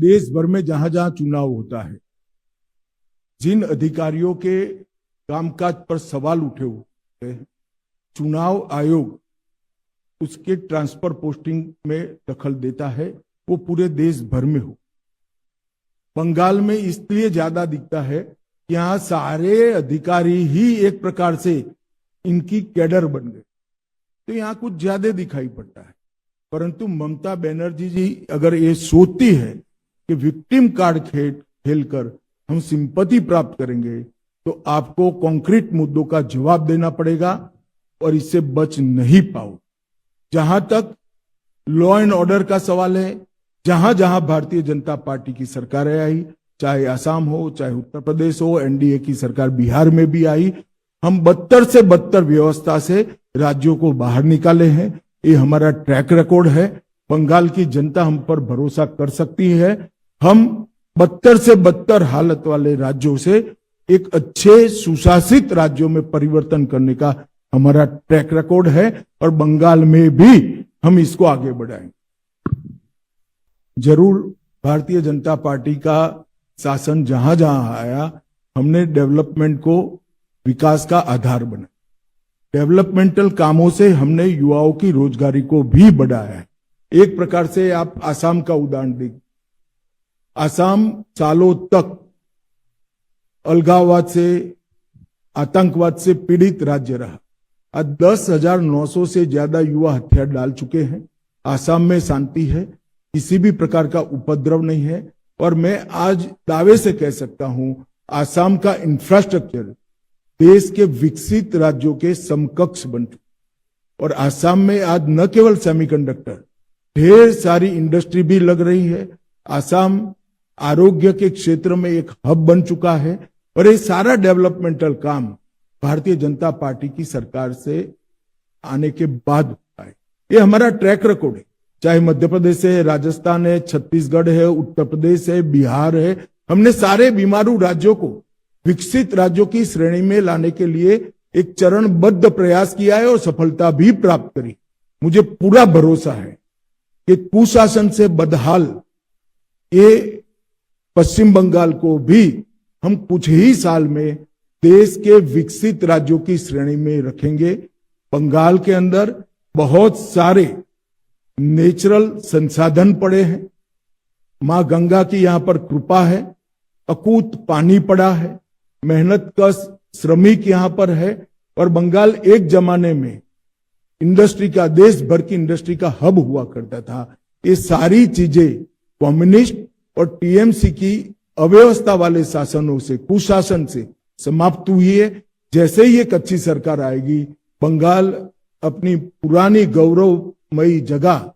देश भर में जहां जहां चुनाव होता है, जिन अधिकारियों के कामकाज पर सवाल उठे हुए हैं, चुनाव आयोग उसके ट्रांसफर पोस्टिंग में दखल देता है, वो पूरे देश भर में हो। बंगाल में इसलिए ज्यादा दिखता है कि यहां सारे अधिकारी ही एक प्रकार से इनकी कैडर बन गए, तो यहां कुछ ज्यादा दिखाई पड़ता है। परंतु ममता बनर्जी जी अगर ये सोचती है कि विक्टिम कार्ड खेलकर हम सिंपैथी प्राप्त करेंगे, तो आपको कॉन्क्रीट मुद्दों का जवाब देना पड़ेगा और इससे बच नहीं पाओ। जहां तक लॉ एंड ऑर्डर का सवाल है, जहां जहां भारतीय जनता पार्टी की सरकारें आई, चाहे असम हो, चाहे उत्तर प्रदेश हो, एनडीए की सरकार बिहार में भी आई, हम बदतर से बदतर व्यवस्था से राज्यों को बाहर निकाले हैं। ये हमारा ट्रैक रिकॉर्ड है। बंगाल की जनता हम पर भरोसा कर सकती है। हम बदतर से बदतर हालत वाले राज्यों से एक अच्छे सुशासित राज्यों में परिवर्तन करने का हमारा ट्रैक रिकॉर्ड है और बंगाल में भी हम इसको आगे बढ़ाएंगे। जरूर भारतीय जनता पार्टी का शासन जहां जहां आया, हमने डेवलपमेंट को विकास का आधार बनाया। डेवलपमेंटल कामों से हमने युवाओं की रोजगारी को भी बढ़ाया है। एक प्रकार से आप आसाम का उदाहरण देखिए। आसाम सालों तक अलगाववाद से, आतंकवाद से पीड़ित राज्य रहा। आज 10,900 से ज्यादा युवा हथियार डाल चुके हैं। आसाम में शांति है, किसी भी प्रकार का उपद्रव नहीं है और मैं आज दावे से कह सकता हूं, आसाम का इंफ्रास्ट्रक्चर देश के विकसित राज्यों के समकक्ष बन चुका और आसाम में आज न केवल सेमीकंडक्टर, ढेर सारी इंडस्ट्री भी लग रही है। आसाम आरोग्य के क्षेत्र में एक हब बन चुका है और ये सारा डेवलपमेंटल काम भारतीय जनता पार्टी की सरकार से आने के बाद होता है। ये हमारा ट्रैक रिकॉर्ड है, चाहे मध्य प्रदेश है, राजस्थान है, छत्तीसगढ़ है, उत्तर प्रदेश है, बिहार है। हमने सारे बीमारू राज्यों को विकसित राज्यों की श्रेणी में लाने के लिए एक चरणबद्ध प्रयास किया है और सफलता भी प्राप्त करी। मुझे पूरा भरोसा है कि कुशासन से बदहाल ये पश्चिम बंगाल को भी हम कुछ ही साल में देश के विकसित राज्यों की श्रेणी में रखेंगे। बंगाल के अंदर बहुत सारे नेचुरल संसाधन पड़े हैं, मां गंगा की यहां पर कृपा है, अकूत पानी पड़ा है, मेहनत कश श्रमिक यहां पर है और बंगाल एक जमाने में इंडस्ट्री का, देश भर की इंडस्ट्री का हब हुआ करता था। ये सारी चीजें कम्युनिस्ट और टीएमसी की अव्यवस्था वाले शासनों से, कुशासन से समाप्त हुई है। जैसे ही एक अच्छी सरकार आएगी, बंगाल अपनी पुरानी गौरवमयी जगह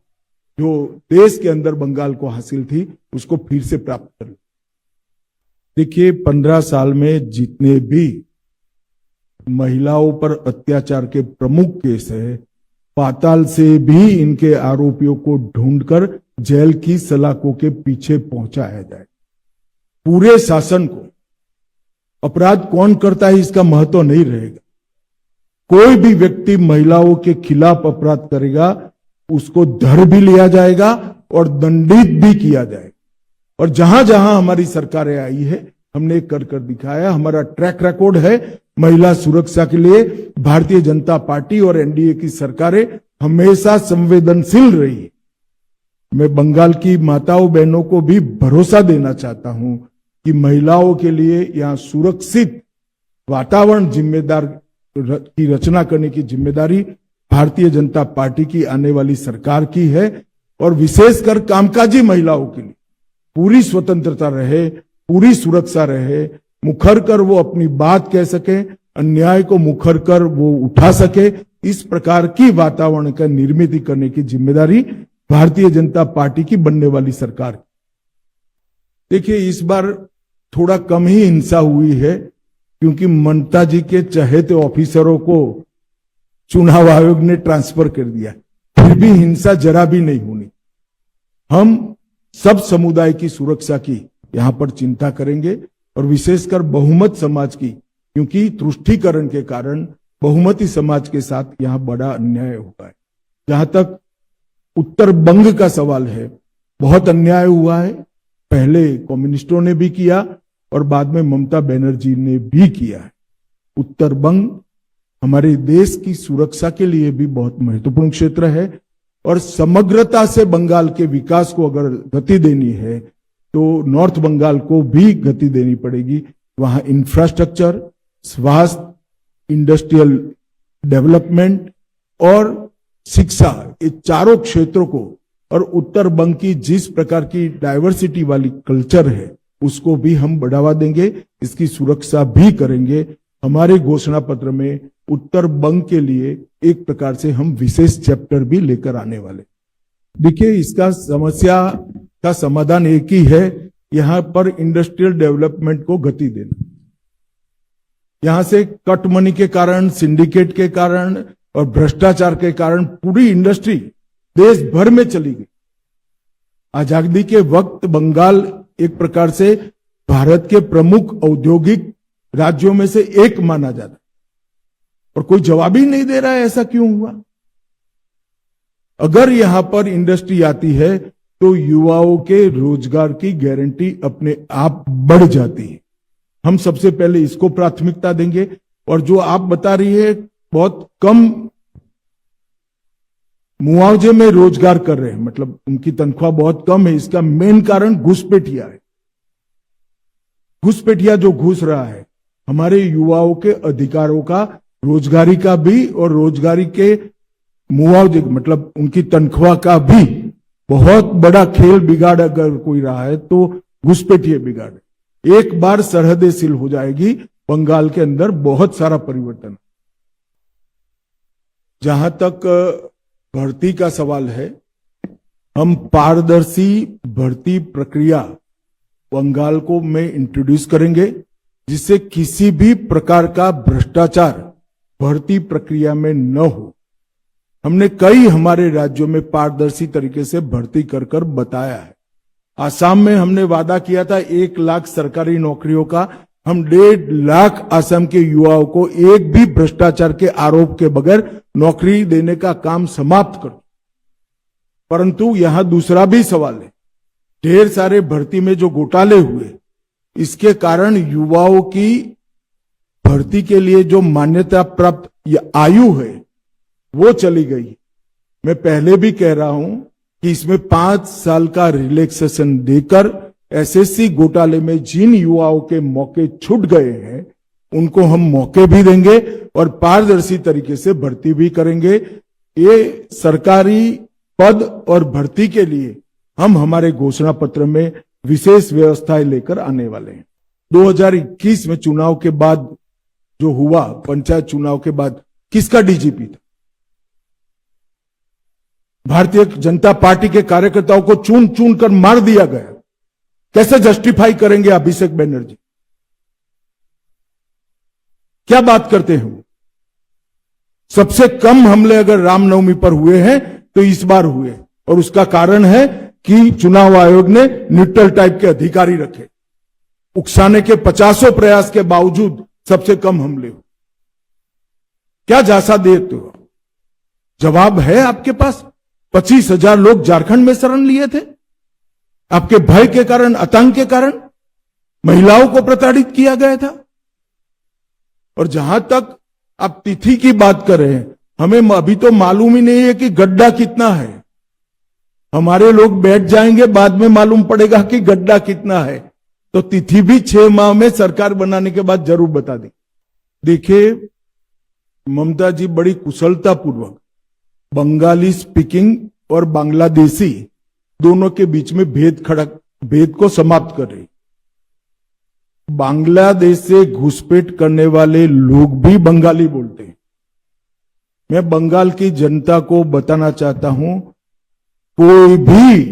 जो देश के अंदर बंगाल को हासिल थी, उसको फिर से प्राप्त कर। देखिए, 15 साल में जितने भी महिलाओं पर अत्याचार के प्रमुख केस है, पाताल से भी इनके आरोपियों को ढूंढकर जेल की सलाखों के पीछे पहुंचाया जाए। पूरे शासन को अपराध कौन करता है इसका महत्व नहीं रहेगा। कोई भी व्यक्ति महिलाओं के खिलाफ अपराध करेगा, उसको धर भी लिया जाएगा और दंडित भी किया जाएगा। और जहां जहां हमारी सरकारें आई है, हमने कर दिखाया। हमारा ट्रैक रिकॉर्ड है महिला सुरक्षा के लिए। भारतीय जनता पार्टी और एनडीए की सरकारें हमेशा संवेदनशील रही। मैं बंगाल की माताओं बहनों को भी भरोसा देना चाहता हूं कि महिलाओं के लिए यहां सुरक्षित वातावरण की रचना करने की जिम्मेदारी भारतीय जनता पार्टी की आने वाली सरकार की है और विशेषकर कामकाजी महिलाओं के लिए पूरी स्वतंत्रता रहे, पूरी सुरक्षा रहे, मुखर कर वो अपनी बात कह सके, अन्याय को मुखर कर वो उठा सके। इस प्रकार की वातावरण का निर्मित करने की जिम्मेदारी भारतीय जनता पार्टी की बनने वाली सरकार की। देखिए, इस बार थोड़ा कम ही हिंसा हुई है क्योंकि ममता जी के चहेते ऑफिसरों को चुनाव आयोग ने ट्रांसफर कर दिया। फिर भी हिंसा जरा भी नहीं होनी। हम सब समुदाय की सुरक्षा की यहां पर चिंता करेंगे और विशेषकर बहुमत समाज की, क्योंकि तुष्टीकरण के कारण बहुमती समाज के साथ यहां बड़ा अन्याय हुआ है। जहां तक उत्तर बंग का सवाल है, बहुत अन्याय हुआ है। पहले कम्युनिस्टों ने भी किया और बाद में ममता बनर्जी ने भी किया है। उत्तर बंग हमारे देश की सुरक्षा के लिए भी बहुत महत्वपूर्ण क्षेत्र है और समग्रता से बंगाल के विकास को अगर गति देनी है तो नॉर्थ बंगाल को भी गति देनी पड़ेगी। वहां इंफ्रास्ट्रक्चर, स्वास्थ्य, इंडस्ट्रियल डेवलपमेंट और शिक्षा, ये चारों क्षेत्रों को, और उत्तर बंग की जिस प्रकार की डाइवर्सिटी वाली कल्चर है उसको भी हम बढ़ावा देंगे, इसकी सुरक्षा भी करेंगे। हमारे घोषणा पत्र में उत्तर बंग के लिए एक प्रकार से हम विशेष चैप्टर भी लेकर आने वाले। देखिए, इसका समस्या का समाधान एक ही है, यहां पर इंडस्ट्रियल डेवलपमेंट को गति देना। यहां से कट मनी के कारण, सिंडिकेट के कारण और भ्रष्टाचार के कारण पूरी इंडस्ट्री देश भर में चली गई। आजादी के वक्त बंगाल एक प्रकार से भारत के प्रमुख औद्योगिक राज्यों में से एक माना जाता है और कोई जवाब ही नहीं दे रहा है, ऐसा क्यों हुआ? अगर यहां पर इंडस्ट्री आती है तो युवाओं के रोजगार की गारंटी अपने आप बढ़ जाती है। हम सबसे पहले इसको प्राथमिकता देंगे। और जो आप बता रही है बहुत कम मुआवजे में रोजगार कर रहे हैं, मतलब उनकी तनख्वाह बहुत कम है, इसका मेन कारण घुसपैठिया है। घुसपैठिया जो घुस रहा है हमारे युवाओं के अधिकारों का, रोजगारी का भी और रोजगारी के मुआवजे मतलब उनकी तनख्वाह का भी बहुत बड़ा खेल बिगाड़ अगर कोई रहा है तो घुसपैठिए बिगाड़े। एक बार सरहदें सील हो जाएगी, बंगाल के अंदर बहुत सारा परिवर्तन। जहां तक भर्ती का सवाल है, हम पारदर्शी भर्ती प्रक्रिया बंगाल को में इंट्रोड्यूस करेंगे जिससे किसी भी प्रकार का भ्रष्टाचार भर्ती प्रक्रिया में न हो। हमने कई हमारे राज्यों में पारदर्शी तरीके से भर्ती कर कर बताया है। आसाम में हमने वादा किया था 1 लाख सरकारी नौकरियों का, हम 1.5 लाख आसाम के युवाओं को एक भी भ्रष्टाचार के आरोप के बगैर नौकरी देने का काम समाप्त कर। परंतु यहां दूसरा भी सवाल है, ढेर सारे भर्ती में जो घोटाले हुए, इसके कारण युवाओं की भर्ती के लिए जो मान्यता प्राप्त आयु है वो चली गई। मैं पहले भी कह रहा हूं कि इसमें 5 साल का रिलैक्सेशन देकर एसएससी घोटाले में जिन युवाओं के मौके छूट गए हैं उनको हम मौके भी देंगे और पारदर्शी तरीके से भर्ती भी करेंगे। ये सरकारी पद और भर्ती के लिए हम हमारे घोषणा पत्र में विशेष व्यवस्थाएं लेकर आने वाले हैं। 2021 में चुनाव के बाद जो हुआ, पंचायत चुनाव के बाद किसका डीजीपी था? भारतीय जनता पार्टी के कार्यकर्ताओं को चुन चुन कर मार दिया गया। कैसे जस्टिफाई करेंगे अभिषेक बनर्जी? क्या बात करते हैं? सबसे कम हमले अगर रामनवमी पर हुए हैं तो इस बार हुए, और उसका कारण है कि चुनाव आयोग ने न्यूट्रल टाइप के अधिकारी रखे। उकसाने के 50 प्रयास के बावजूद सबसे कम हमले हुए। क्या झांसा देते हो? जवाब है आपके पास? 25,000 लोग झारखंड में शरण लिए थे आपके भय के कारण, आतंक के कारण। महिलाओं को प्रताड़ित किया गया था। और जहां तक आप तिथि की बात कर रहे हैं, हमें अभी तो मालूम ही नहीं है कि गड्ढा कितना है। हमारे लोग बैठ जाएंगे, बाद में मालूम पड़ेगा कि गड्ढा कितना है। तो तिथि भी 6 माह में सरकार बनाने के बाद जरूर बता दें। देखिए, ममता जी बड़ी कुशलता पूर्वक बंगाली स्पीकिंग और बांग्लादेशी दोनों के बीच में भेद को समाप्त कर रही। बांग्लादेश से घुसपैठ करने वाले लोग भी बंगाली बोलते हैं। मैं बंगाल की जनता को बताना चाहता हूं, कोई भी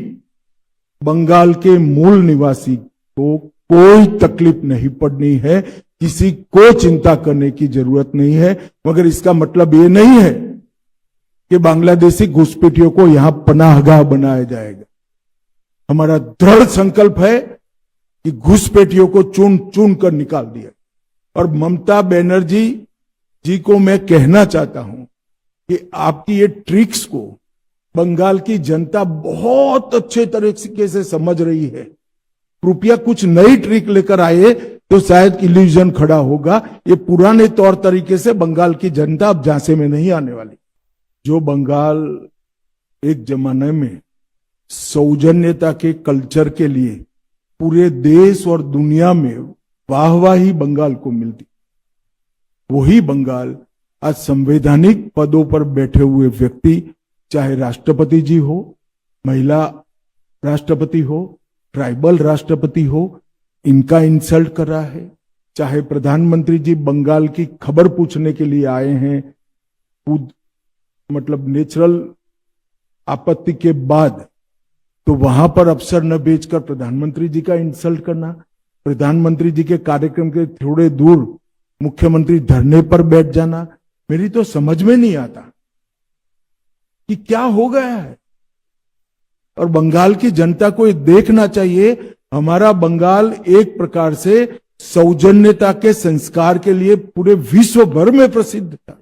बंगाल के मूल निवासी को कोई तकलीफ नहीं पड़नी है, किसी को चिंता करने की जरूरत नहीं है। मगर इसका मतलब ये नहीं है कि बांग्लादेशी घुसपैठियों को यहां पनाहगाह बनाया जाएगा। हमारा दृढ़ संकल्प है कि घुसपैठियों को चुन चुन कर निकाल दिया। और ममता बनर्जी जी को मैं कहना चाहता हूं कि आपकी ये ट्रिक्स को बंगाल की जनता बहुत अच्छे तरीके से समझ रही है। कृपया कुछ नई ट्रिक लेकर आए तो शायद इल्यूजन खड़ा होगा। ये पुराने तौर तरीके से बंगाल की जनता अब झांसे में नहीं आने वाली। जो बंगाल एक जमाने में सौजन्यता के कल्चर के लिए पूरे देश और दुनिया में वाहवाही बंगाल को मिलती, वही बंगाल आज संवैधानिक पदों पर बैठे हुए व्यक्ति, चाहे राष्ट्रपति जी हो, महिला राष्ट्रपति हो, ट्राइबल राष्ट्रपति हो, इनका इंसल्ट कर रहा है। चाहे प्रधानमंत्री जी बंगाल की खबर पूछने के लिए आए हैं, मतलब नेचुरल आपत्ति के बाद, तो वहां पर अफसर न भेजकर प्रधानमंत्री जी का इंसल्ट करना, प्रधानमंत्री जी के कार्यक्रम के थोड़े दूर मुख्यमंत्री धरने पर बैठ जाना, मेरी तो समझ में नहीं आता कि क्या हो गया है। और बंगाल की जनता को ये देखना चाहिए, हमारा बंगाल एक प्रकार से सौजन्यता के संस्कार के लिए पूरे विश्व भर में प्रसिद्ध था।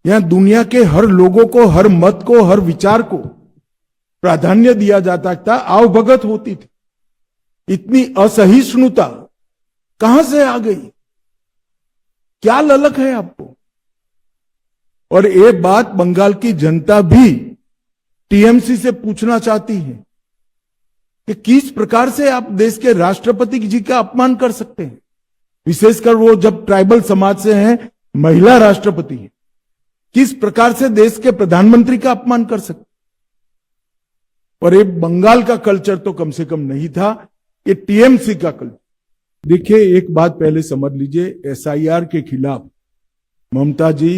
यहां दुनिया के हर लोगों को, हर मत को, हर विचार को प्राधान्य दिया जाता था, आवभगत होती थी। इतनी असहिष्णुता कहां से आ गई? क्या ललक है आपको? और एक बात बंगाल की जनता भी टीएमसी से पूछना चाहती है कि किस प्रकार से आप देश के राष्ट्रपति जी का अपमान कर सकते हैं, विशेषकर वो जब ट्राइबल समाज से हैं, महिला राष्ट्रपति है। किस प्रकार से देश के प्रधानमंत्री का अपमान कर सकते? और ये बंगाल का कल्चर तो कम से कम नहीं था, ये टीएमसी का कल्चर। देखिए, एक बात पहले समझ लीजिए, एसआईआर के खिलाफ ममता जी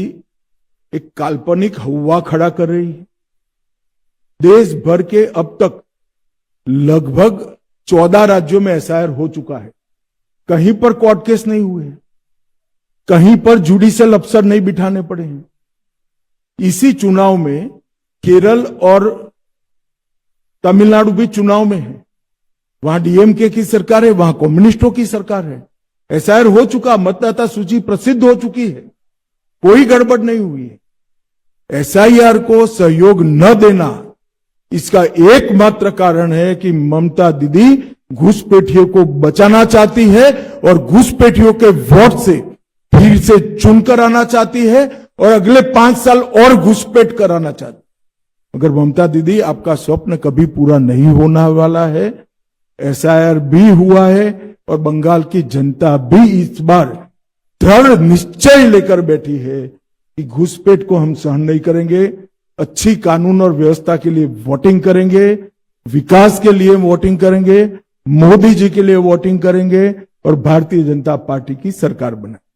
एक काल्पनिक हवा खड़ा कर रही है। देश भर के अब तक लगभग 14 राज्यों में एसआईआर हो चुका है। कहीं पर कोर्ट केस नहीं हुए हैं, कहीं पर जुडिशियल अफसर नहीं बिठाने पड़े हैं। इसी चुनाव में केरल और तमिलनाडु भी चुनाव में है, वहां डीएमके की सरकार है, वहां कम्युनिस्टों की सरकार है। एसआईआर हो चुका, मतदाता सूची प्रसिद्ध हो चुकी है, कोई गड़बड़ नहीं हुई है। एसआईआर को सहयोग न देना इसका एकमात्र कारण है कि ममता दीदी घुसपैठियों को बचाना चाहती है और घुसपैठियों के वोट से फिर से चुनकर आना चाहती है और अगले 5 साल और घुसपैठ कराना चाहती। अगर ममता दीदी, आपका स्वप्न कभी पूरा नहीं होने वाला है। एसआईआर भी हुआ है और बंगाल की जनता भी इस बार दृढ़ निश्चय लेकर बैठी है कि घुसपैठ को हम सहन नहीं करेंगे। अच्छी कानून और व्यवस्था के लिए वोटिंग करेंगे, विकास के लिए वोटिंग करेंगे, मोदी जी के लिए वोटिंग करेंगे और भारतीय जनता पार्टी की सरकार बनाएंगे।